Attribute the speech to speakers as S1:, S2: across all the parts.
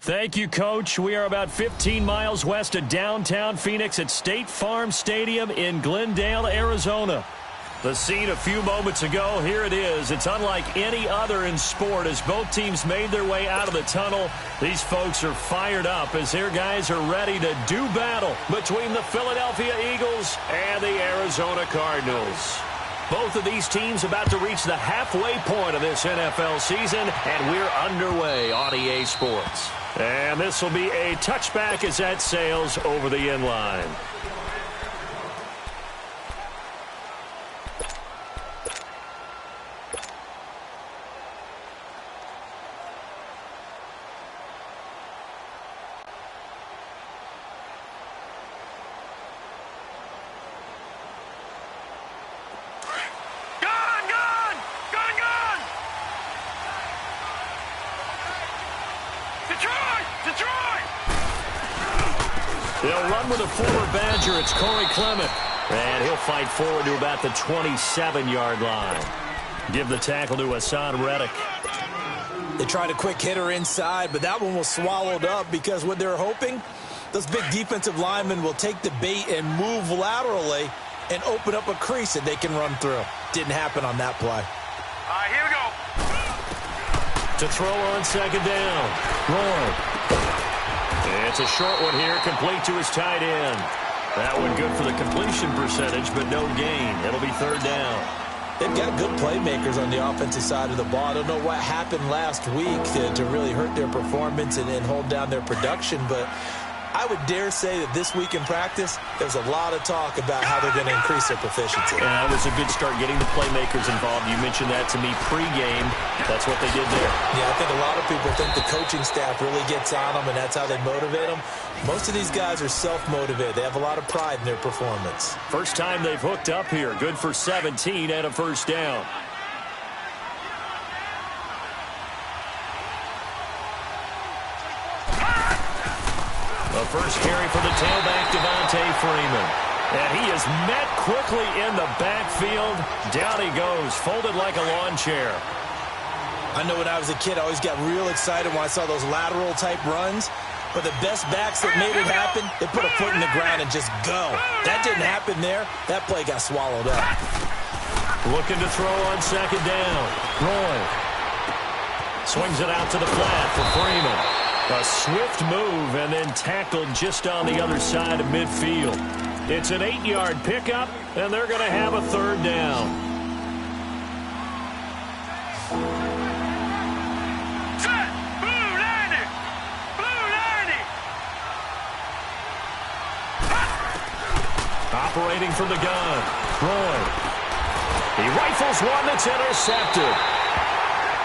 S1: Thank you, Coach. We are about 15 miles west of downtown Phoenix at State Farm Stadium in Glendale, Arizona. The scene a few moments ago, here it is. It's unlike any other in sport as both teams made their way out of the tunnel. These folks are fired up as their guys are ready to do battle between the Philadelphia Eagles and the Arizona Cardinals. Both of these teams about to reach the halfway point of this NFL season, and we're underway on EA Sports. And this will be a touchback as that sails over the end line. They'll run with a former Badger. It's Corey Clement. And he'll fight forward to about the 27-yard line. Give the tackle to Hassan Reddick.
S2: They tried a quick hitter inside, but that one was swallowed up because what they're hoping, those big defensive linemen will take the bait and move laterally and open up a crease that they can run through. Didn't happen on that play.
S3: All right, here we go.
S1: To throw on second down. Roy. It's a short one here, complete to his tight end. That one good for the completion percentage, but no gain. It'll be third down.
S2: They've got good playmakers on the offensive side of the ball. I don't know what happened last week to really hurt their performance and hold down their production, but I would dare say that this week in practice, there's a lot of talk about how they're going to increase their proficiency.
S1: Yeah, that was a good start getting the playmakers involved. You mentioned that to me pregame. That's what they did there.
S2: Yeah, I think a lot of people think the coaching staff really gets on them, and that's how they motivate them. Most of these guys are self-motivated. They have a lot of pride in their performance.
S1: First time they've hooked up here. Good for 17 and a first down. The first carry for the tailback, Devontae Freeman. And he is met quickly in the backfield. Down he goes, folded like a lawn chair.
S2: I know when I was a kid, I always got real excited when I saw those lateral-type runs. But the best backs that made it happen, they put a foot in the ground and just go. That didn't happen there. That play got swallowed up.
S1: Looking to throw on second down. Roy swings it out to the flat for Freeman. A swift move and then tackled just on the other side of midfield. It's an 8-yard pickup, and they're going to have a third down.
S3: Set! Blue 90! Blue 90!
S1: Operating from the gun. Roy. He rifles one that's intercepted.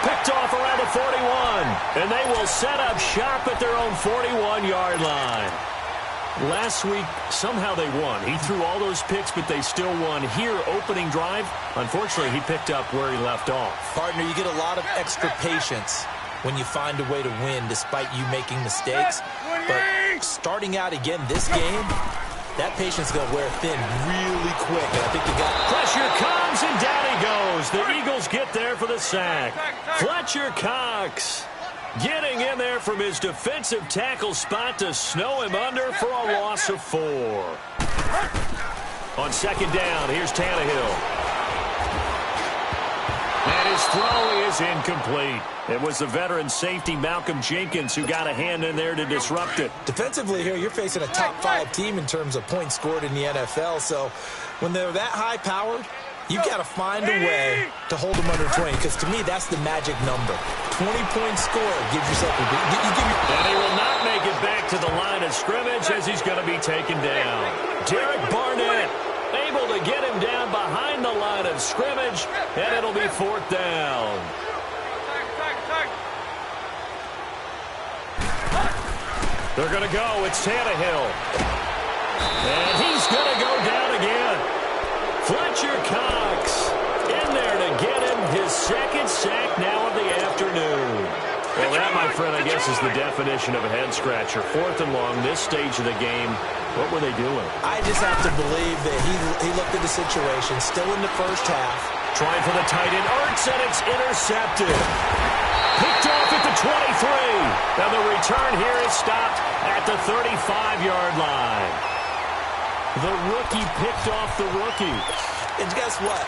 S1: Picked off around the 41, and they will set up shop at their own 41-yard line. Last week, somehow they won. He threw all those picks, but they still won. Here, opening drive, unfortunately, he picked up where he left off.
S2: Partner, you get a lot of extra patience when you find a way to win despite you making mistakes. But starting out again this game, that patience is going to wear thin really quick. And I think they got
S1: pressure comes, and down he goes. The Eagles get there for the sack. Fletcher Cox getting in there from his defensive tackle spot to snow him under for a loss of 4. On second down, here's Tannehill. And his throw is incomplete. It was the veteran safety Malcolm Jenkins who got a hand in there to disrupt it.
S2: Defensively here, you're facing a top-5 team in terms of points scored in the NFL. So when they're that high-powered, you've got to find a way to hold them under 20, because to me, that's the magic number. 20-point score gives yourself a beat.
S1: And he will not make it back to the line of scrimmage as he's going to be taken down. Derek Barnett able to get him down behind the line of scrimmage, and it'll be fourth down. They're going to go. It's Tannehill. And he's going to go down again. Fletcher Cox in there to get him his second sack now of the afternoon. Well, that, my friend, I guess is the definition of a head-scratcher. Fourth and long, this stage of the game. What were they doing?
S2: I just have to believe that he looked at the situation, still in the first half.
S1: Trying for the tight end, Ertz, and it's intercepted. Picked off at the And the return here is stopped at the 35-yard line. The rookie picked off the rookie.
S2: And guess what?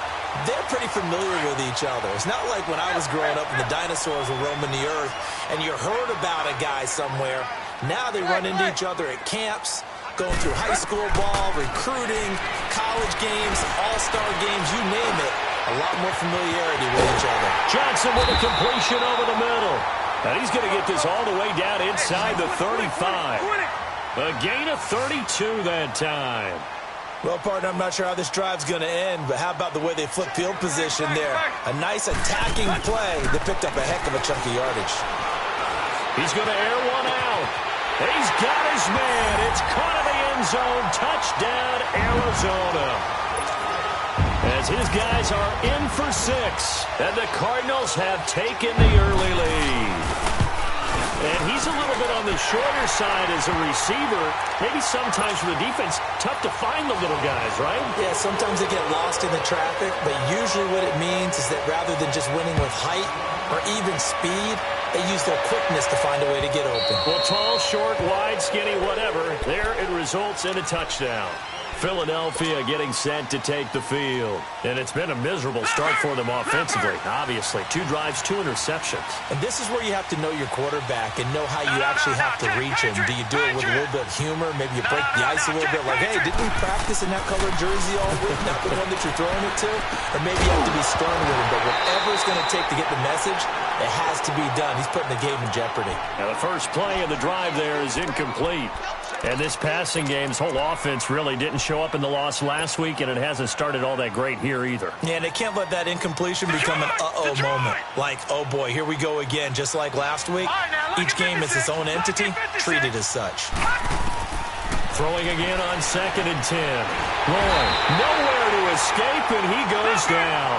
S2: They're pretty familiar with each other. It's not like when I was growing up and the dinosaurs were roaming the earth and you heard about a guy somewhere. Now they run into each other at camps, going through high school ball, recruiting, college games, all-star games, you name it. A lot more familiarity with each other.
S1: Johnson with a completion over the middle. And he's going to get this all the way down inside the 35. A gain of 32 that time.
S2: Well, partner, I'm not sure how this drive's going to end, but how about the way they flip field position there? A nice attacking play that picked up a heck of a chunk of yardage.
S1: He's going to air one out. He's got his man. It's caught in the end zone. Touchdown, Arizona. As his guys are in for 6, and the Cardinals have taken the early lead. And he's a little bit on the shorter side as a receiver. Maybe sometimes for the defense, tough to find the little guys, right?
S2: Yeah, sometimes they get lost in the traffic, but usually what it means is that rather than just winning with height or even speed, they use their quickness to find a way to get open.
S1: Well, tall, short, wide, skinny, whatever, there it results in a touchdown. Philadelphia getting set to take the field. And it's been a miserable start for them offensively, obviously. 2 drives, 2 interceptions.
S2: And this is where you have to know your quarterback and know how you actually have to reach him. Do you do it with a little bit of humor? Maybe you break the ice a little bit like, hey, didn't we practice in that colored jersey all week, not the one that you're throwing it to? Or maybe you have to be stern with him. But whatever it's going to take to get the message, it has to be done. He's putting the game in jeopardy.
S1: Now the first play of the drive there is incomplete. And this passing game's whole offense really didn't show up in the loss last week, and it hasn't started all that great here either.
S2: Yeah, and they can't let that incompletion become an uh-oh moment. Like, oh boy, here we go again, just like last week. Each game is its own entity, treated as such.
S1: Throwing again on 2nd and 10. Roy, nowhere to escape, and he goes down.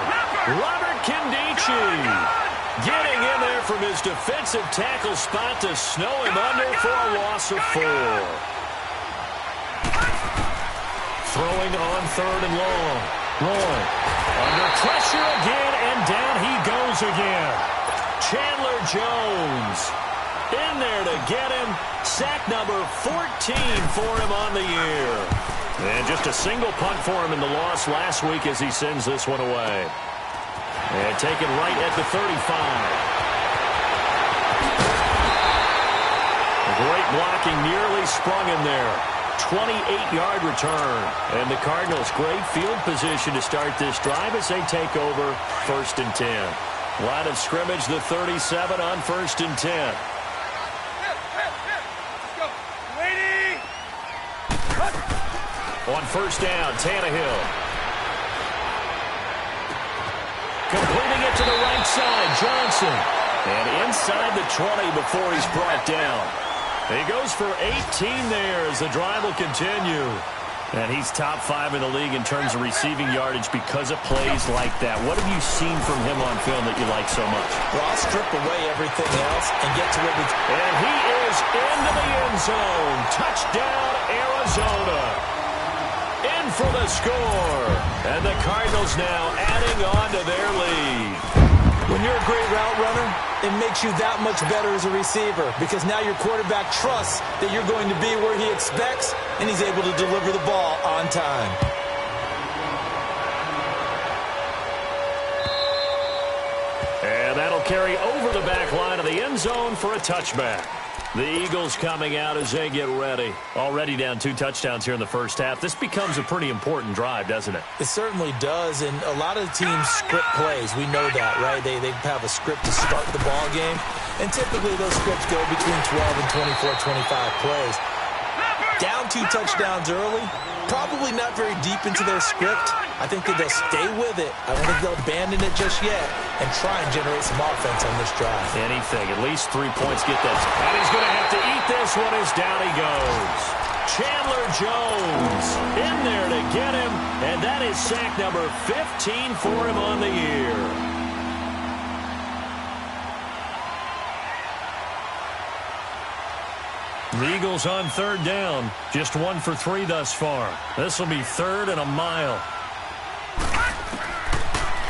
S1: Robert Kindici getting in there from his defensive tackle spot to snow him under for a loss of 4. Throwing on 3rd and long. Roy under pressure again, and down he goes again. Chandler Jones in there to get him. Sack number 14 for him on the year. And just a single punt for him in the loss last week as he sends this one away. And taken right at the 35. Great blocking, nearly sprung him there. 28-yard return. And the Cardinals, great field position to start this drive as they take over 1st and 10. Line of scrimmage, the 37 on 1st and 10. On 1st down, Tannehill. Completing it to the right side, Johnson. And inside the 20 before he's brought down. He goes for 18 there as the drive will continue. And he's top 5 in the league in terms of receiving yardage because of plays like that. What have you seen from him on film that you like so much?
S2: Well, I'll strip away everything else and get to what we...
S1: And he is into the end zone. Touchdown, Arizona. In for the score. And the Cardinals now adding on to their lead.
S2: When you're a great route runner, it makes you that much better as a receiver because now your quarterback trusts that you're going to be where he expects and he's able to deliver the ball on time.
S1: And that'll carry over the back line of the end zone for a touchback. The Eagles coming out as they get ready. Already down 2 touchdowns here in the first half. This becomes a pretty important drive, doesn't it?
S2: It certainly does, and a lot of the teams script plays. We know that, right? They have a script to start the ball game, and typically those scripts go between 12 and 24, 25 plays. Down 2 touchdowns early, probably not very deep into their script. I think that they'll stay with it. I don't think they'll abandon it just yet and try and generate some offense on this drive.
S1: Anything, at least 3 points, get that. And he's going to have to eat this one as down he goes. Chandler Jones in there to get him, and that is sack number 15 for him on the year. The Eagles on 3rd down. Just 1 for 3 thus far. This will be 3rd and a mile.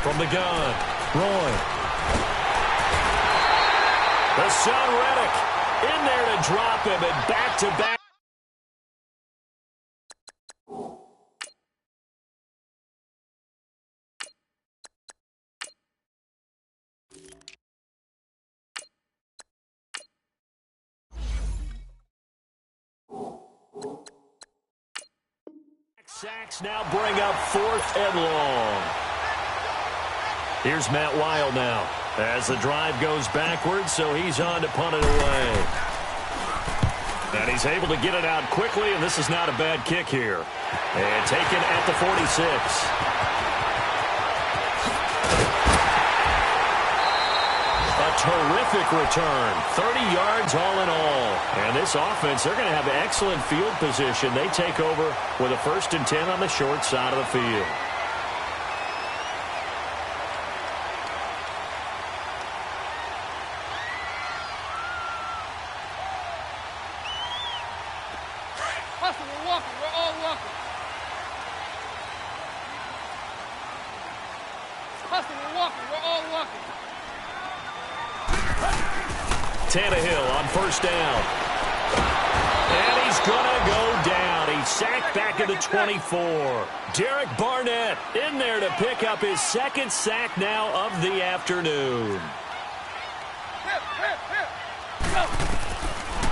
S1: From the gun, Roy. The son Reddick in there to drop him, and back-to-back. Sacks now bring up 4th and long. Here's Matt Wild now as the drive goes backwards, so he's on to punt it away. And he's able to get it out quickly, and this is not a bad kick here. And taken at the 46. Terrific return. 30 yards all in all. And this offense, they're going to have excellent field position. They take over with a 1st and 10 on the short side of the field.
S3: Hustle, we're walking. We're all walking. Hustle, we're walking. We're all walking.
S1: Tannehill on 1st down. And he's going to go down. He's sacked back at the 24. Derek Barnett in there to pick up his 2nd sack now of the afternoon.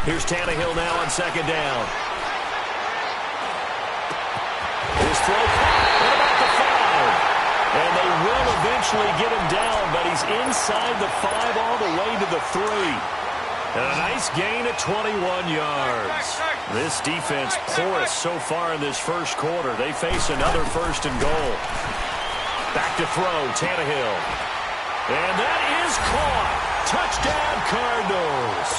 S1: Here's Tannehill now on 2nd down. His throw at about the 5. And they will eventually get him down, but he's inside the 5 all the way to the 3. And a nice gain of 21 yards. This defense porous so far in this first quarter. They face another 1st and goal. Back to throw, Tannehill. And that is caught. Touchdown, Cardinals.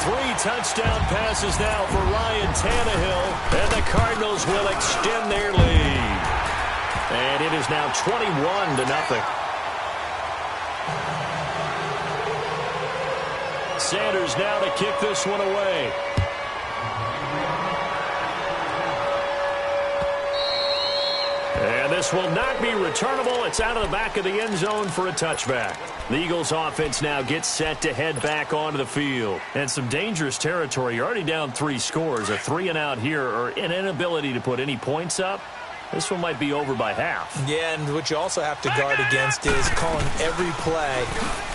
S1: 3 touchdown passes now for Ryan Tannehill. And the Cardinals will extend their lead. And it is now 21-0. Sanders now to kick this one away. And this will not be returnable. It's out of the back of the end zone for a touchback. The Eagles offense now gets set to head back onto the field. And some dangerous territory. You're already down 3 scores. A 3-and-out here, or an inability to put any points up. This one might be over by half.
S2: Yeah, and what you also have to guard against is calling every play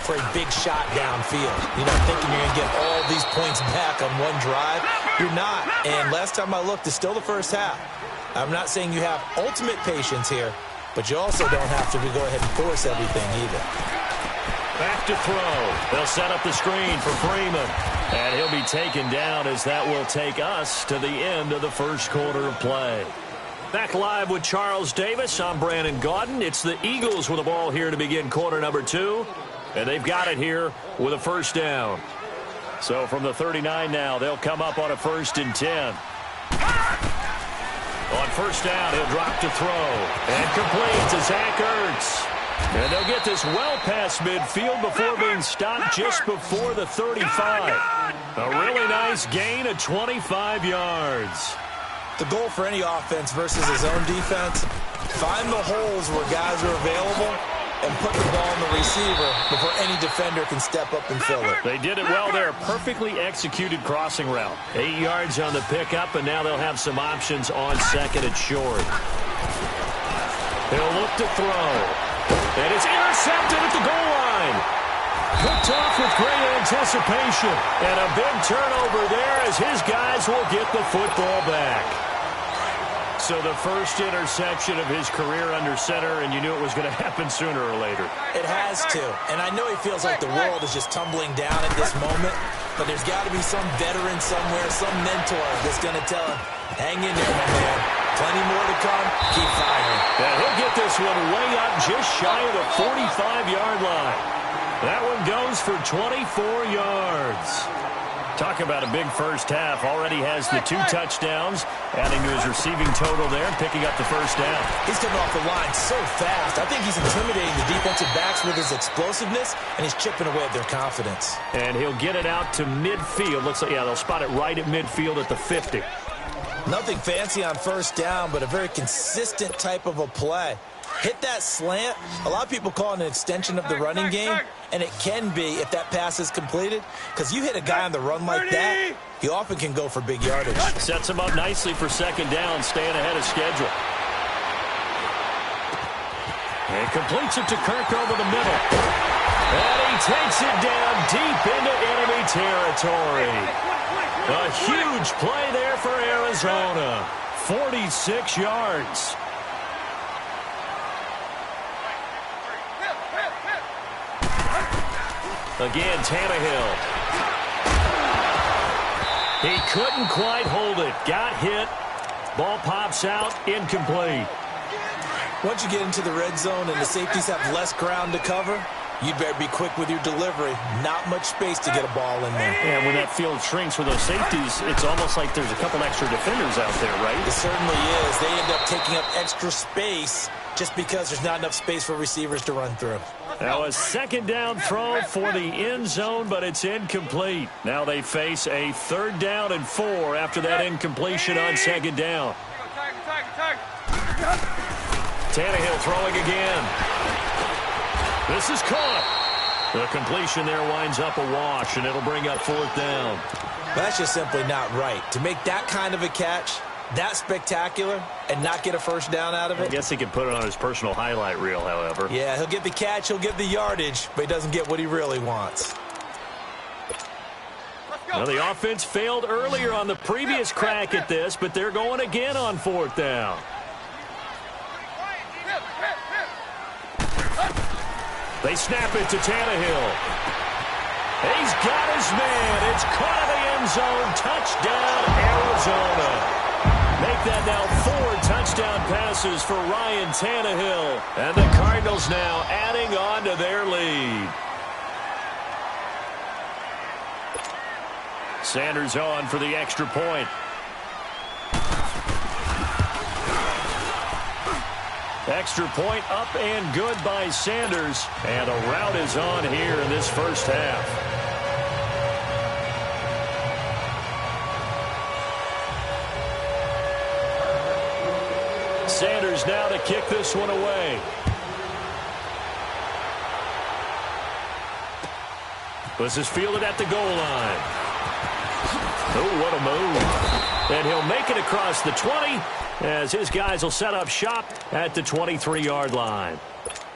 S2: for a big shot downfield. You know, thinking you're going to get all these points back on one drive. You're not. And last time I looked, it's still the first half. I'm not saying you have ultimate patience here, but you also don't have to go ahead and force everything either.
S1: Back to throw. They'll set up the screen for Freeman. And he'll be taken down as that will take us to the end of the first quarter of play. Back live with Charles Davis. I'm Brandon Gaudin. It's the Eagles with the ball here to begin quarter number 2. And they've got it here with a 1st down. So from the 39 now, they'll come up on a 1st and 10. On 1st down, he'll drop to throw. And complete to Zach Ertz. And they'll get this well past midfield before being stopped just before the 35. A really nice gain of 25 yards.
S2: The goal for any offense versus his own defense, find the holes where guys are available and put the ball in the receiver before any defender can step up and fill it.
S1: They did it well there. Perfectly executed crossing route. 8 yards on the pickup, and now they'll have some options on 2nd and short. He'll look to throw. And it's intercepted at the goal line. Picked off with great anticipation. And a big turnover there as his guys will get the football back. So the first interception of his career under center, and you knew it was going to happen sooner or later.
S2: It has to. And I know he feels like the world is just tumbling down at this moment, but there's got to be some veteran somewhere, some mentor that's going to tell him, hang in there, my man. Plenty more to come. Keep firing.
S1: And he'll get this one way up just shy of the 45-yard line. That one goes for 24 yards. Talk about a big first half. Already has the 2 touchdowns, adding to his receiving total there, picking up the 1st down.
S2: He's coming off the line so fast. I think he's intimidating the defensive backs with his explosiveness, and he's chipping away at their confidence.
S1: And he'll get it out to midfield. Looks like, yeah, they'll spot it right at midfield at the 50.
S2: Nothing fancy on 1st down, but a very consistent type of a play. Hit that slant. A lot of people call it an extension of the running game, and it can be if that pass is completed, because you hit a guy on the run like that, he often can go for big yardage.
S1: Sets him up nicely for second down, staying ahead of schedule. And completes it to Kirk over the middle. And he takes it down deep into enemy territory. A huge play there for Arizona. 46 yards. Again, Tannehill. He couldn't quite hold it. Got hit. Ball pops out. Incomplete.
S2: Once you get into the red zone and the safeties have less ground to cover, you'd better be quick with your delivery. Not much space to get a ball in there.
S1: And when that field shrinks with those safeties, it's almost like there's a couple extra defenders out there, right?
S2: It certainly is. They end up taking up extra space just because there's not enough space for receivers to run through.
S1: Now a second down throw for the end zone, but it's incomplete. Now they face a 3rd down and 4 after that incompletion on second down. Tannehill throwing again. This is caught. The completion there winds up a wash, and it'll bring up 4th down.
S2: That's just simply not right. To make that kind of a catch, that spectacular, and not get a first down out of it.
S1: I guess he can put it on his personal highlight reel, however.
S2: Yeah, he'll get the catch, he'll get the yardage, but he doesn't get what he really wants.
S1: Now the offense failed earlier on the previous crack at this, but they're going again on 4th down. They snap it to Tannehill. He's got his man. It's caught in the end zone. Touchdown, Arizona. Make that now 4 touchdown passes for Ryan Tannehill. And the Cardinals now adding on to their lead. Sanders on for the extra point. Extra point up and good by Sanders. And a rout is on here in this first half. Sanders now to kick this one away. This is fielded at the goal line. Oh, what a move. And he'll make it across the 20 as his guys will set up shop at the 23-yard line.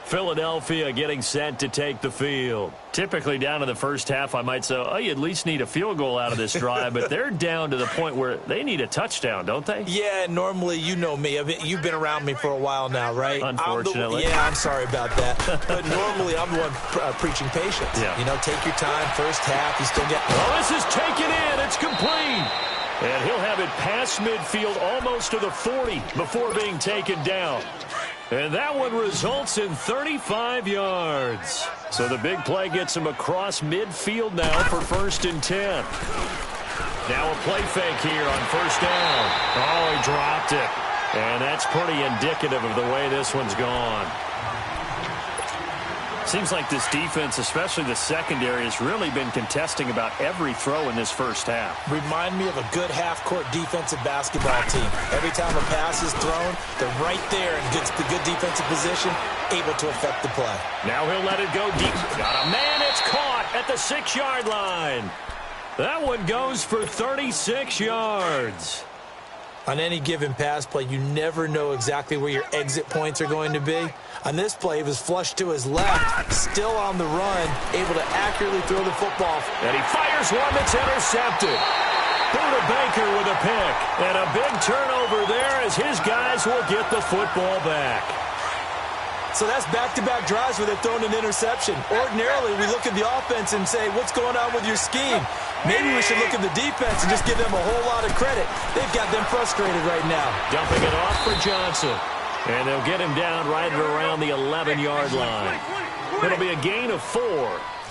S1: Philadelphia getting set to take the field. Typically down in the first half, I might say, oh, you at least need a field goal out of this drive, but they're down to the point where they need a touchdown, don't they?
S2: Yeah, normally, you know me. You've been around me for a while now, right?
S1: Unfortunately.
S2: I'm sorry about that. But normally, I'm the one preaching patience.
S1: Yeah.
S2: You know, take your time. First half, you still get...
S1: Oh, this is taken in. It's complete. And he'll have it past midfield almost to the 40 before being taken down. And that one results in 35 yards. So the big play gets him across midfield now for 1st and 10. Now a play fake here on 1st down. Oh, he dropped it. And that's pretty indicative of the way this one's gone. Seems like this defense, especially the secondary, has really been contesting about every throw in this first half.
S2: Remind me of a good half-court defensive basketball team. Every time a pass is thrown, they're right there in the good defensive position, able to affect the play.
S1: Now he'll let it go deep. Got a man. It's caught at the 6-yard line. That one goes for 36 yards.
S2: On any given pass play, you never know exactly where your exit points are going to be. On this play, he was flushed to his left, still on the run, able to accurately throw the football.
S1: And he fires one that's intercepted. Buda Baker with a pick. And a big turnover there as his guys will get the football back.
S2: So that's back-to-back drives where they're throwing an interception. Ordinarily, we look at the offense and say, what's going on with your scheme? Maybe we should look at the defense and just give them a whole lot of credit. They've got them frustrated right now.
S1: Dumping it off for Johnson. And they'll get him down right around the 11-yard line. It'll be a gain of 4,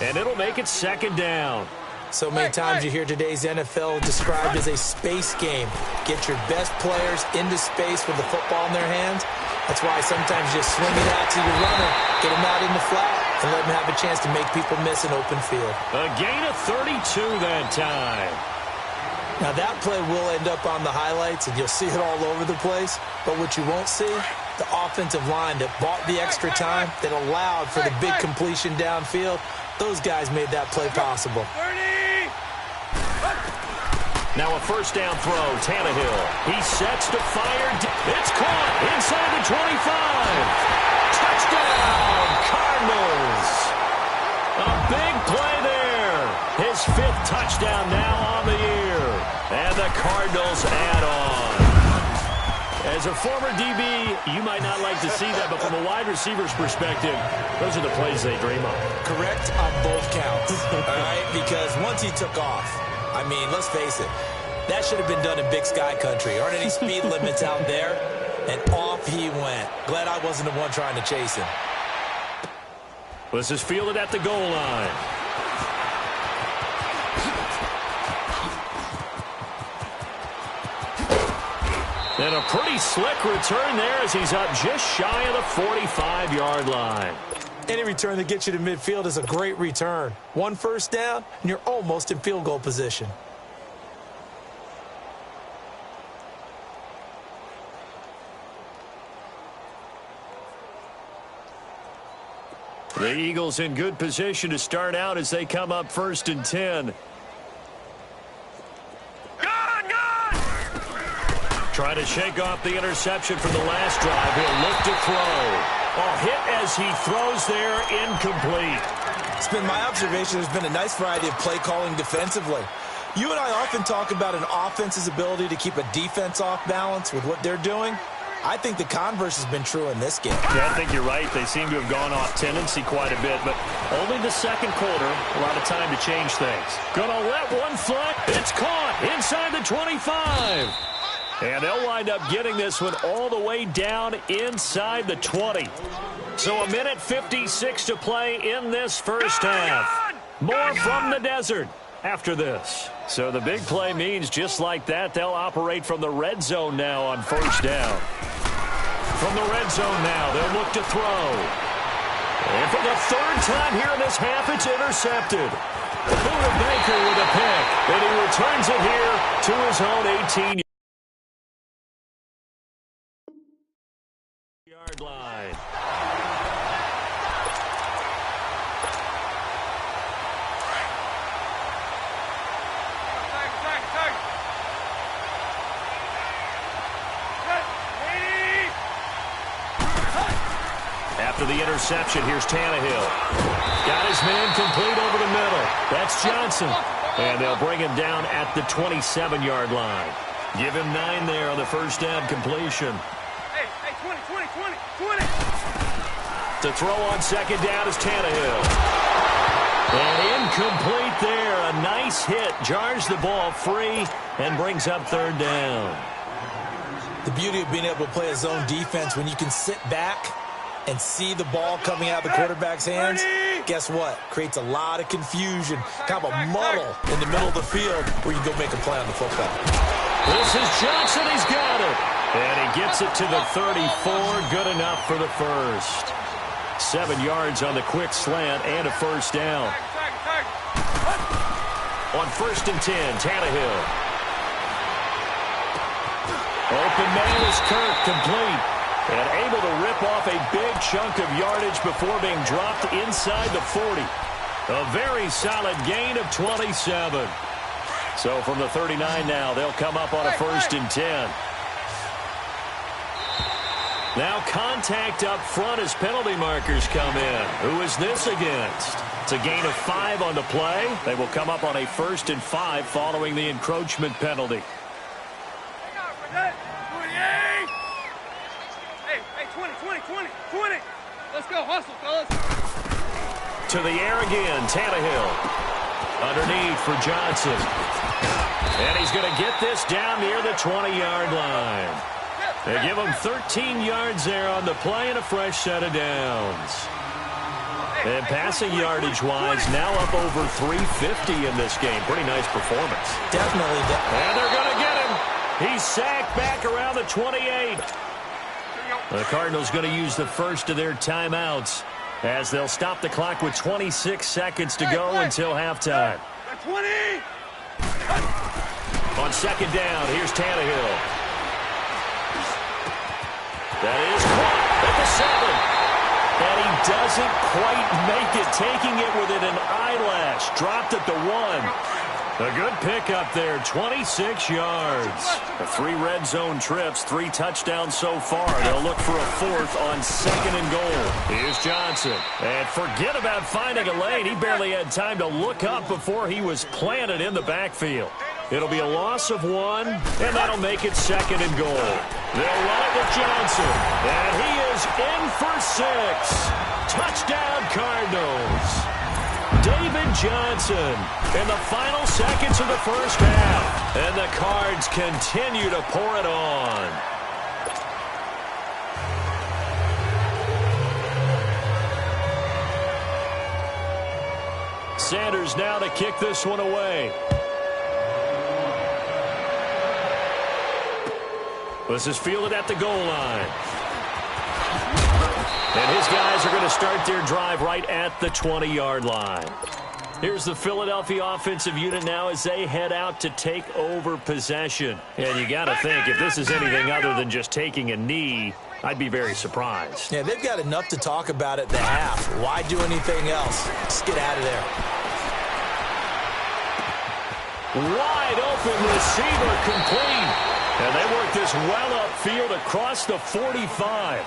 S1: and it'll make it 2nd down.
S2: So many times you hear today's NFL described as a space game. Get your best players into space with the football in their hands. That's why sometimes you just swing it out to your runner, get him out in the flat, and let him have a chance to make people miss an open field.
S1: A gain of 32 that time.
S2: Now that play will end up on the highlights, and you'll see it all over the place. But what you won't see The offensive line that bought the extra time, that allowed for the big completion downfield, those guys made that play possible.
S1: Now a first down throw, Tannehill. He sets to fire. It's caught inside the 25. Touchdown, Cardinals. A big play there. His 5th touchdown now on the year. And the Cardinals add on. As a former DB, you might not like to see that, but from a wide receiver's perspective, those are the plays they dream of.
S2: Correct on both counts, all right? Because once he took off, I mean, let's face it, that should have been done in Big Sky country. Aren't any speed limits out there? And off he went. Glad I wasn't the one trying to chase him.
S1: This is fielded at the goal line. And a pretty slick return there as he's up just shy of the 45-yard line.
S2: Any return that gets you to midfield is a great return. 1 first down, and you're almost in field goal position.
S1: The Eagles in good position to start out as they come up 1st and 10. Try to shake off the interception from the last drive. He'll look to throw. A hit as he throws there, incomplete.
S2: It's been my observation there's been a nice variety of play calling defensively. You and I often talk about an offense's ability to keep a defense off balance with what they're doing. I think the converse has been true in this game.
S1: Yeah, I think you're right. They seem to have gone off tendency quite a bit, but only the second quarter, a lot of time to change things. Gonna let one fly. It's caught inside the 25. And they'll wind up getting this one all the way down inside the 20. So 1:56 to play in this first half. More from the desert after this. So the big play means just like that, they'll operate from the red zone now on first down. From the red zone now, they'll look to throw. And for the 3rd time here in this half, it's intercepted. Buda Baker with a pick, and he returns it here to his own 18-yard line. After the interception, here's Tannehill. Got his man complete over the middle. That's Johnson. And they'll bring him down at the 27-yard line. Give him 9 there on the first down completion.
S3: Hey, 20.
S1: To throw on second down is Tannehill. And incomplete there. A nice hit. Jars the ball free and brings up 3rd down.
S2: The beauty of being able to play a zone defense when you can sit back and see the ball coming out of the quarterback's hands, guess what? Creates a lot of confusion, kind of a muddle in the middle of the field where you go make a play on the football.
S1: This is Johnson. He's got it. And he gets it to the 34. Good enough for the first. 7 yards on the quick slant and a first down. On 1st and 10, Tannehill. Open man is Kirk, complete. And able to rip off a big chunk of yardage before being dropped inside the 40. A very solid gain of 27. So from the 39 now, they'll come up on a 1st and 10. Now contact up front as penalty markers come in. Who is this against? It's a gain of 5 on the play. They will come up on a 1st and 5 following the encroachment penalty.
S3: Hey, 20. Let's go, hustle, fellas.
S1: To the air again, Tannehill. Underneath for Johnson. And he's going to get this down near the 20-yard line. They give him 13 yards there on the play and a fresh set of downs. And passing yardage-wise, now up over 350 in this game. Pretty nice performance.
S2: Definitely.
S1: And they're going to get him. He's sacked back around the 28. The Cardinals going to use the first of their timeouts as they'll stop the clock with 26 seconds to go until halftime.
S3: 20.
S1: On second down, here's Tannehill. That is caught. And he doesn't quite make it, taking it within an eyelash. Dropped at the 1. A good pickup there, 26 yards. The 3 red zone trips, 3 touchdowns so far. They'll look for a 4th on 2nd and goal. Here's Johnson. And forget about finding a lane. He barely had time to look up before he was planted in the backfield. It'll be a loss of 1, and that'll make it 2nd and goal. They'll run it with Johnson. And he is in for 6. Touchdown, Cardinals. David Johnson in the final seconds of the first half. And the Cards continue to pour it on. Sanders now to kick this one away. This is fielded at the goal line. And his guys are going to start their drive right at the 20-yard line. Here's the Philadelphia offensive unit now as they head out to take over possession. And you got to think, if this is anything other than just taking a knee, I'd be very surprised.
S2: Yeah, they've got enough to talk about at the half. Why do anything else? Just get out of there.
S1: Wide open receiver complete. And they work this well upfield across the 45.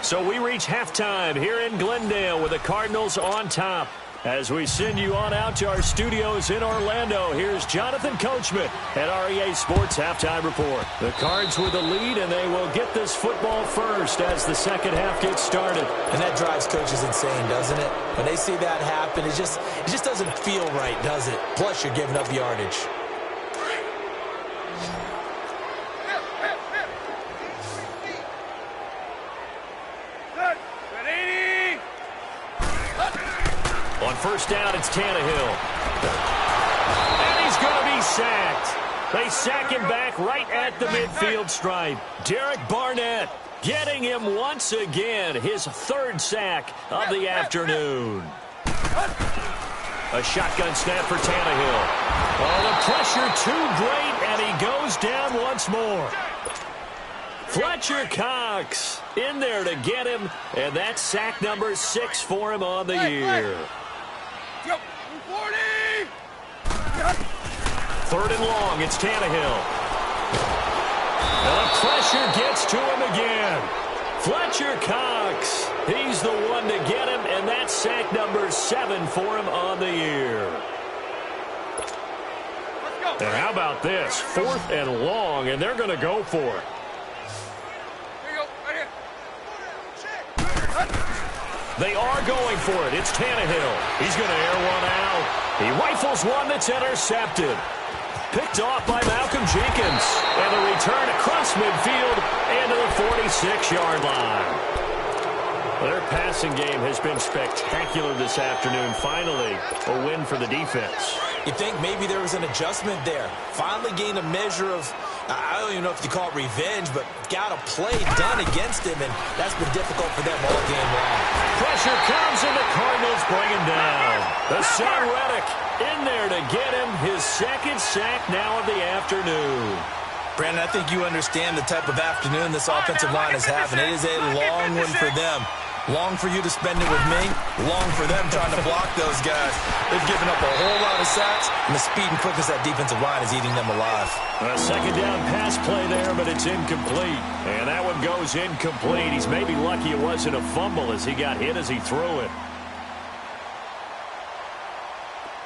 S1: So we reach halftime here in Glendale with the Cardinals on top. As we send you on out to our studios in Orlando, here's Jonathan Coachman at REA Sports Halftime Report. The Cards with the lead, and they will get this football first as the second half gets started.
S2: And that drives coaches insane, doesn't it? When they see that happen, it just doesn't feel right, does it? Plus, you're giving up yardage.
S1: On first down, it's Tannehill. And he's going to be sacked. They sack him back right at the midfield stripe. Derek Barnett getting him once again, his 3rd sack of the afternoon. A shotgun snap for Tannehill. Oh, the pressure too great, and he goes down once more. Fletcher Cox in there to get him, and that's sack number 6 for him on the year. 3rd and long, it's Tannehill. And the pressure gets to him again. Fletcher Cox, he's the one to get him, and that's sack number 7 for him on the year. And how about this? 4th and long, and they're going to go for it. They are going for it. It's Tannehill. He's going to air one out. He rifles one that's intercepted. Picked off by Malcolm Jenkins. And the return across midfield and to the 46-yard line. Their passing game has been spectacular this afternoon. Finally, a win for the defense.
S2: You think maybe there was an adjustment there. Finally gained a measure of, I don't even know if you call it revenge, but got a play done against him, and that's been difficult for them all game long.
S1: Pressure comes, and the Cardinals bring him down. The son Reddick in there to get him his 2nd sack now of the afternoon.
S2: Brandon, I think you understand the type of afternoon this offensive line is having. It is a long one for them. Long for you to spend it with me. Long for them trying to block those guys. They've given up a whole lot of sacks, and the speed and quickness of that defensive line is eating them alive.
S1: A 2nd down pass play there, but it's incomplete. And that one goes incomplete. He's maybe lucky it wasn't a fumble as he got hit as he threw it.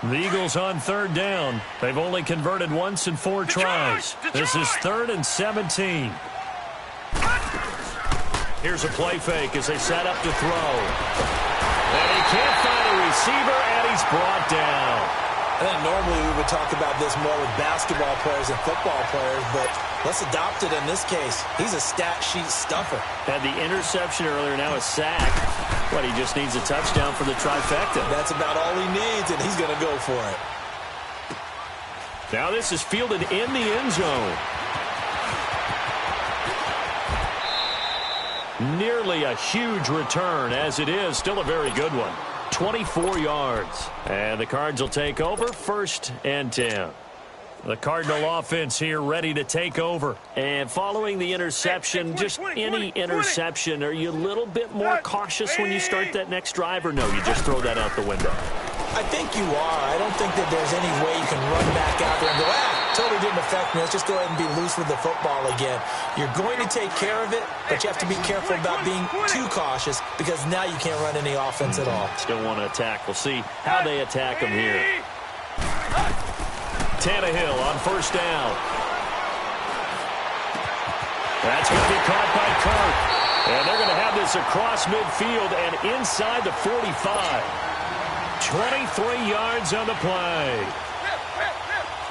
S1: The Eagles on 3rd down. They've only converted once in 4 tries. This is 3rd and 17. Here's a play fake as they set up to throw. And he can't find a receiver, and he's brought down.
S2: I think normally we would talk about this more with basketball players and football players, but let's adopt it in this case. He's a stat sheet stuffer.
S1: Had the interception earlier, now a sack. But he just needs a touchdown for the trifecta.
S2: That's about all he needs, and he's going to go for it.
S1: Now this is fielded in the end zone. Nearly a huge return, as it is still a very good one. 24 yards. And the Cards will take over 1st and 10. The Cardinal offense here ready to take over. And following the interception, just any interception, are you a little bit more cautious when you start that next drive, or no, you just throw that out the window?
S2: I think you are. I don't think that there's any way you can run back out there and go, totally didn't affect me. Let's just go ahead and be loose with the football again. You're going to take care of it, but you have to be careful about being too cautious because now you can't run any offense at all.
S1: Still want to attack. We'll see how they attack him here. Tannehill on first down. That's going to be caught by Kirk. And they're going to have this across midfield and inside the 45. 23 yards on the play.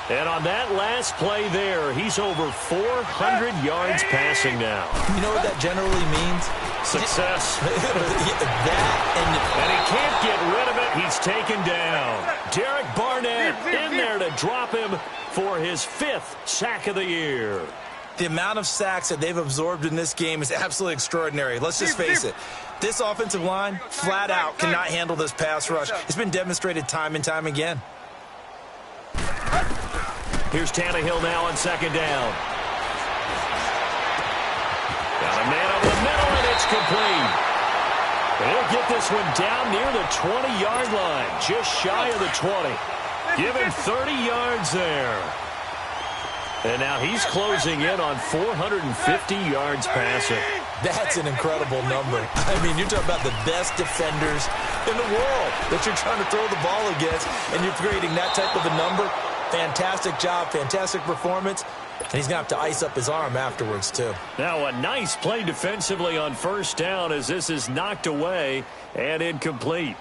S1: And on that last play there, he's over 400 yards passing now.
S2: You know what that generally means?
S1: Success.
S2: And
S1: he can't get rid of it. He's taken down. Derek Barnett in there to drop him for his 5th sack of the year.
S2: The amount of sacks that they've absorbed in this game is absolutely extraordinary. Let's just face it. This offensive line, flat out, cannot handle this pass rush. It's been demonstrated time and time again.
S1: Here's Tannehill now on second down. Got a man over the middle, and it's complete. He'll get this one down near the 20-yard line, just shy of the 20. Give him 30 yards there. And now he's closing in on 450 yards passing.
S2: That's an incredible number. I mean, you're talking about the best defenders in the world that you're trying to throw the ball against, and you're creating that type of a number. Fantastic job, fantastic performance. And he's going to have to ice up his arm afterwards, too.
S1: Now a nice play defensively on first down as this is knocked away and incomplete.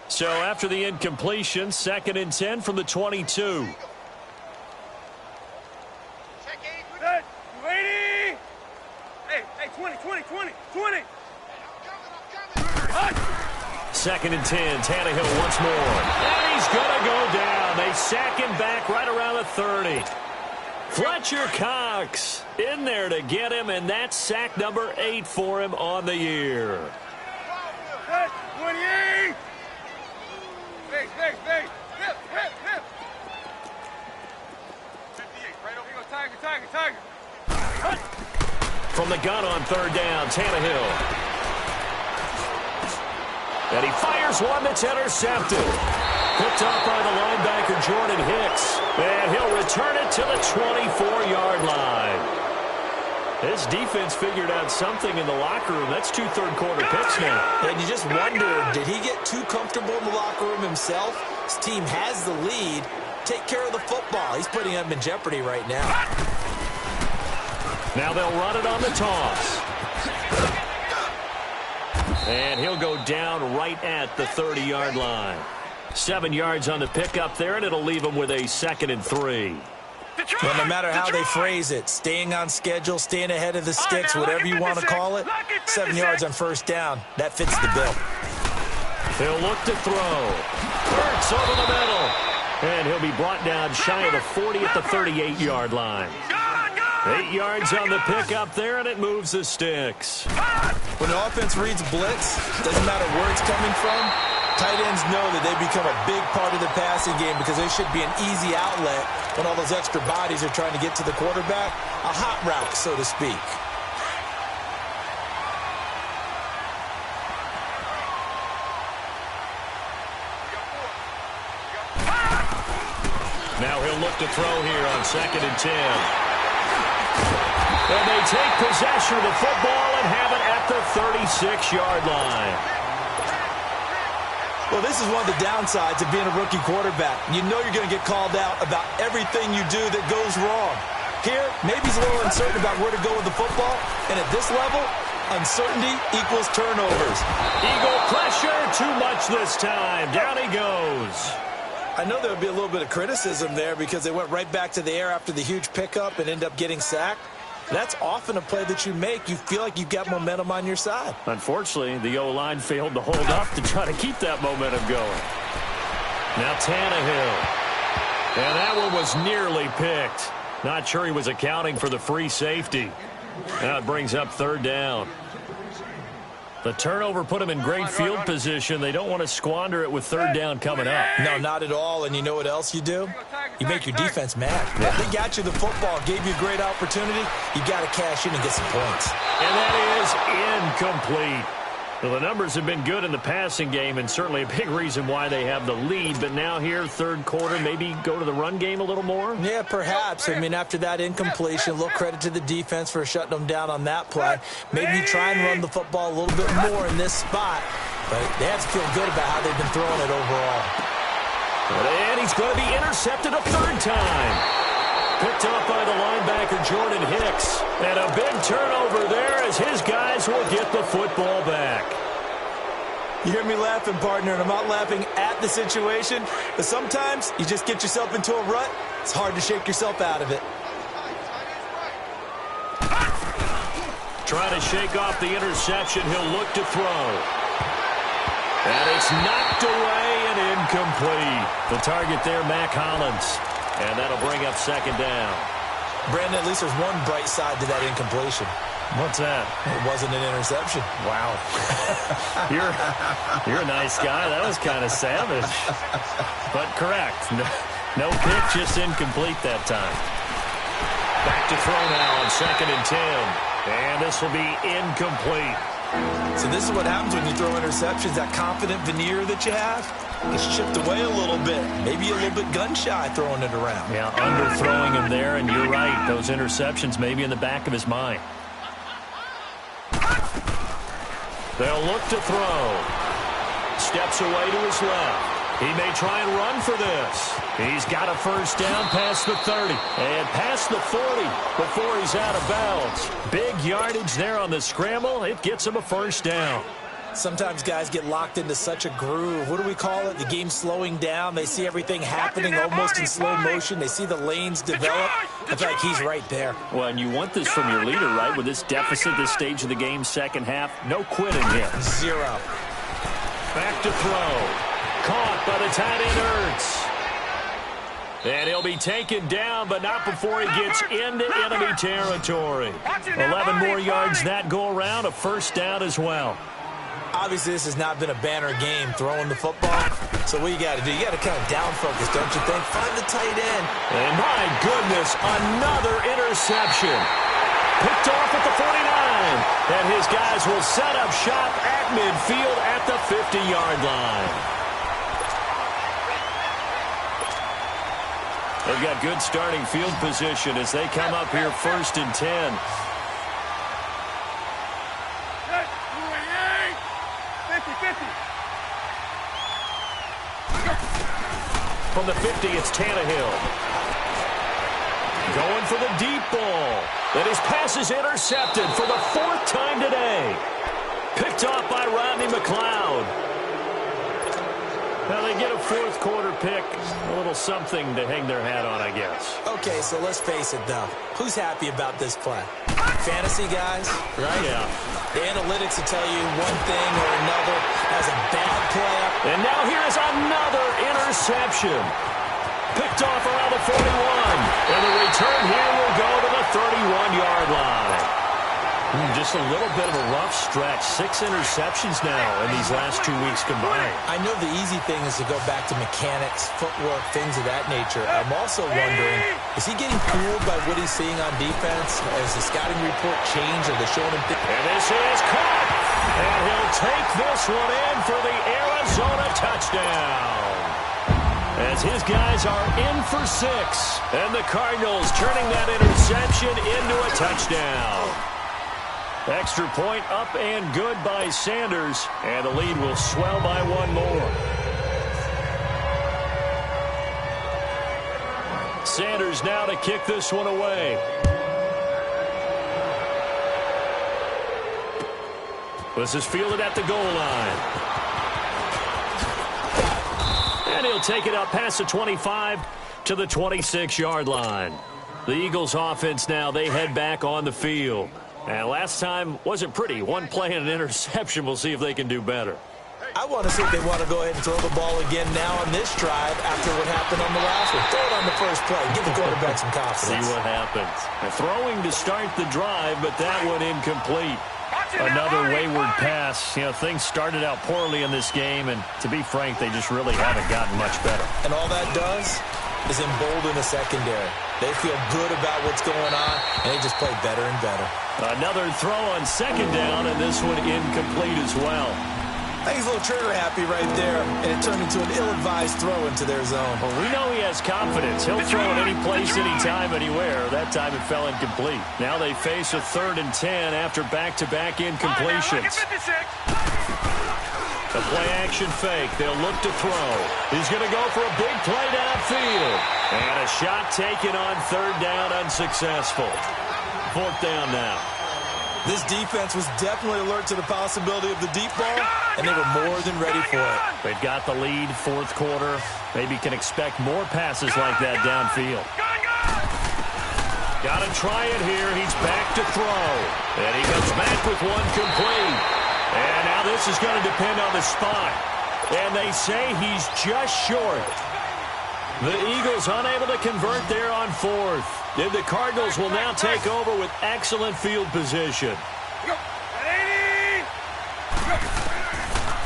S1: So after the incompletion, 2nd and 10 from the 22.
S3: Hey, 20.
S1: 2nd and 10, Tannehill once more. And he's going to go down. They sack him back right around the 30. Fletcher Cox in there to get him, and that's sack number 8 for him on the year.
S3: 28. Hey. 58, right over. Here you go, Tiger.
S1: From the gun on third down, Tannehill. And he fires one that's intercepted. Picked up by the linebacker, Jordan Hicks. And he'll return it to the 24-yard line. This defense figured out something in the locker room. That's 2 third-quarter picks now.
S2: And you just wonder, did he get too comfortable in the locker room himself? His team has the lead. Take care of the football. He's putting them in jeopardy right now.
S1: Now they'll run it on the toss. And he'll go down right at the 30-yard line. 7 yards on the pickup there, and it'll leave him with a 2nd and 3.
S2: Well, no matter how they phrase it, staying on schedule, staying ahead of the sticks, whatever you want to call it, 7 yards on first down, that fits the bill.
S1: He'll look to throw. Hurts over the middle. And he'll be brought down shy of the 40 at the 38-yard line. 8 yards on the pickup there, and it moves the sticks.
S2: When the offense reads blitz, doesn't matter where it's coming from, tight ends know that they become a big part of the passing game because there should be an easy outlet when all those extra bodies are trying to get to the quarterback. A hot route, so to speak.
S1: Now he'll look to throw here on 2nd and 10. And they take possession of the football and have it at the 36-yard line.
S2: Well, this is one of the downsides of being a rookie quarterback. You know you're going to get called out about everything you do that goes wrong. Here, maybe he's a little uncertain about where to go with the football. And at this level, uncertainty equals turnovers.
S1: Eagle pressure, too much this time. Down he goes.
S2: I know there would be a little bit of criticism there because they went right back to the air after the huge pickup and end up getting sacked. That's often a play that you make. You feel like you've got momentum on your side.
S1: Unfortunately, the O-line failed to hold up to try to keep that momentum going. Now Tannehill. And that one was nearly picked. Not sure he was accounting for the free safety. Now it brings up third down. The turnover put them in great field position. They don't want to squander it with third down coming up.
S2: No, not at all. And you know what else you do? You make your defense mad.
S1: Yeah.
S2: They got you the football, gave you a great opportunity. You got to cash in and get some points.
S1: And that is incomplete. Well, the numbers have been good in the passing game, and certainly a big reason why they have the lead. But now here, third quarter, maybe go to the run game a little more?
S2: Yeah, perhaps. I mean, after that incompletion, a little credit to the defense for shutting them down on that play. Maybe you try and run the football a little bit more in this spot. But they have to feel good about how they've been throwing it overall.
S1: And he's going to be intercepted a third time. Picked off by the linebacker, Jordan Hicks. And a big turnover there as his guys will get the football back.
S2: You hear me laughing, partner, and I'm not laughing at the situation. But sometimes you just get yourself into a rut. It's hard to shake yourself out of it.
S1: Trying to shake off the interception. He'll look to throw. And it's knocked away and incomplete. The target there, Mac Hollins. And that'll bring up second down.
S2: Brandon, at least there's one bright side to that incompletion.
S1: What's that?
S2: It wasn't an interception.
S1: Wow. You're a nice guy. That was kind of savage. But correct. No pick, just incomplete that time. Back to throw now on 2nd and 10. And this will be incomplete.
S2: So this is what happens when you throw interceptions. That confident veneer that you have gets chipped away a little bit. Maybe a little bit gun-shy throwing it around.
S1: Yeah, underthrowing him there, and you're right. Those interceptions may be in the back of his mind. They'll look to throw. Steps away to his left. He may try and run for this. He's got a first down past the 30 and past the 40 before he's out of bounds. Big yardage there on the scramble. It gets him a first down.
S2: Sometimes guys get locked into such a groove. What do we call it? The game's slowing down. They see everything happening almost in slow motion. They see the lanes develop. I feel like he's right there.
S1: Well, and you want this from your leader, right? With this deficit, this stage of the game, second half, no quitting here.
S2: Zero.
S1: Back to throw. Caught by the tight end, Ertz. And he'll be taken down, but not before he gets into enemy territory. 11 more yards that go around, a first down as well.
S2: Obviously, this has not been a banner game throwing the football. So what you got to do, you got to kind of down focus, don't you think? Find the tight end.
S1: And my goodness, another interception. Picked off at the 49. And his guys will set up shop at midfield at the 50-yard line. They've got good starting field position as they come up here 1st and 10. From the 50, it's Tannehill. Going for the deep ball. And his pass is intercepted for the 4th time today. Picked off by Rodney McLeod. Now they get a 4th quarter pick. A little something to hang their hat on, I guess.
S2: Okay, so let's face it, though. Who's happy about this play? Fantasy guys, right?
S1: Yeah.
S2: The analytics will tell you one thing or another as a bad play.
S1: And now here is another interception. Picked off around the 41. And the return here will go to the 31-yard line. Just a little bit of a rough stretch. 6 interceptions now in these last 2 weeks combined.
S2: I know the easy thing is to go back to mechanics, footwork, things of that nature. I'm also wondering, is he getting fooled by what he's seeing on defense? Has the scouting report changed? Are they showing him things?
S1: And this is caught. And he'll take this one in for the Arizona touchdown. As his guys are in for 6. And the Cardinals turning that interception into a touchdown. Extra point up and good by Sanders. And the lead will swell by 1 more. Sanders now to kick this one away. This is fielded at the goal line. And he'll take it up past the 25 to the 26-yard line. The Eagles offense now, they head back on the field. And last time wasn't pretty. One play and an interception. We'll see if they can do better.
S2: I want to see if they want to go ahead and throw the ball again now on this drive after what happened on the last one. Throw it on the first play. Give the quarterback some confidence.
S1: See what happens. And throwing to start the drive, but that one incomplete. Another wayward pass. You know, things started out poorly in this game, and to be frank, they just really haven't gotten much better.
S2: And all that does is embolden the secondary. They feel good about what's going on, and they just play better and better.
S1: Another throw on second down, and this one incomplete as well.
S2: I think he's a little trigger happy right there, and it turned into an ill-advised throw into their zone.
S1: Well, we know he has confidence. He'll throw it any place, anytime, anywhere. That time it fell incomplete. Now they face a 3rd and 10 after back-to-back incompletions. The play-action fake. They'll look to throw. He's going to go for a big play downfield. And a shot taken on 3rd down, unsuccessful. 4th down now.
S2: This defense was definitely alert to the possibility of the deep ball, and they were more than ready for it.
S1: They've got the lead, 4th quarter. Maybe can expect more passes like that downfield. Got to try it here. He's back to throw. And he comes back with one complete. And now this is going to depend on the spot. And they say he's just short. The Eagles unable to convert there on 4th. And the Cardinals will now take over with excellent field position.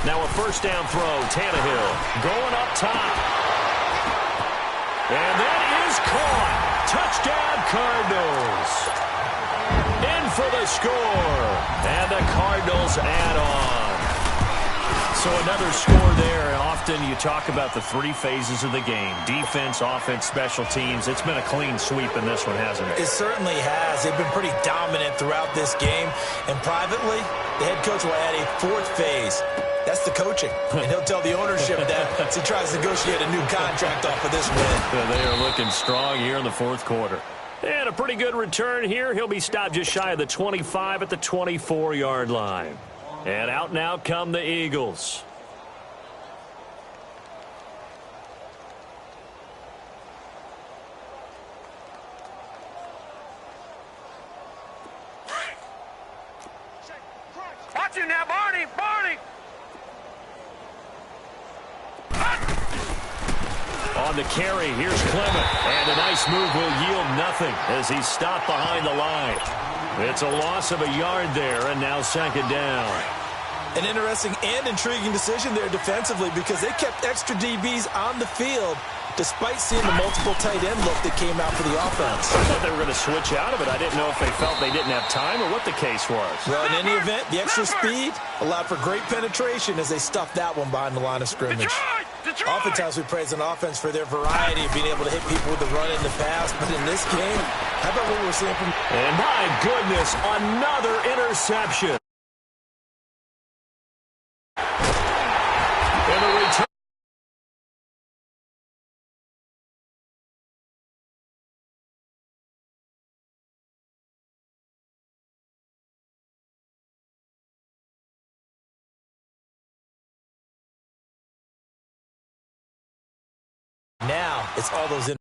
S1: Now a 1st down throw. Tannehill going up top. And that is caught. Touchdown, Cardinals. In for the score. And the Cardinals add on. So another score there. Often you talk about the 3 phases of the game. Defense, offense, special teams. It's been a clean sweep in this one, hasn't it?
S2: It certainly has. They've been pretty dominant throughout this game. And privately, the head coach will add a 4th phase. That's the coaching. And he'll tell the ownership that as he tries to negotiate a new contract off of this win.
S1: They are looking strong here in the 4th quarter. And a pretty good return here. He'll be stopped just shy of the 25 at the 24-yard line. And out now come the Eagles.
S3: Watch him now, Barney! Barney!
S1: On the carry, here's Clement. And a nice move will yield nothing as he's stopped behind the line. It's a loss of a yard there, and now 2nd down.
S2: An interesting and intriguing decision there defensively because they kept extra DBs on the field despite seeing the multiple tight end look that came out for the offense.
S1: I thought they were going to switch out of it. I didn't know if they felt they didn't have time or what the case was.
S2: Well, in any event, the extra speed allowed for great penetration as they stuffed that one behind the line of scrimmage. Oftentimes we praise an offense for their variety of being able to hit people with the run in the pass, but in this game, how about what we're seeing from...
S1: And my goodness, another interception. And the return.
S2: Now, it's all those in.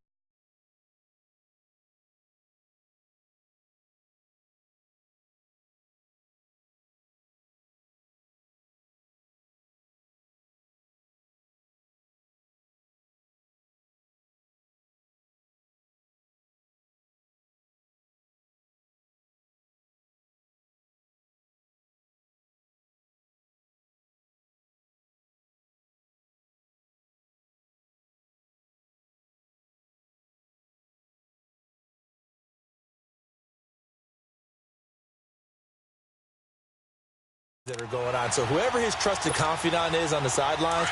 S2: That are going on. So whoever his trusted confidant is on the sidelines,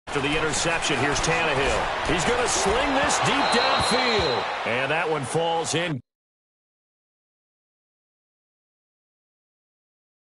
S1: after the interception, here's Tannehill. He's going to sling this deep downfield. And that one falls in.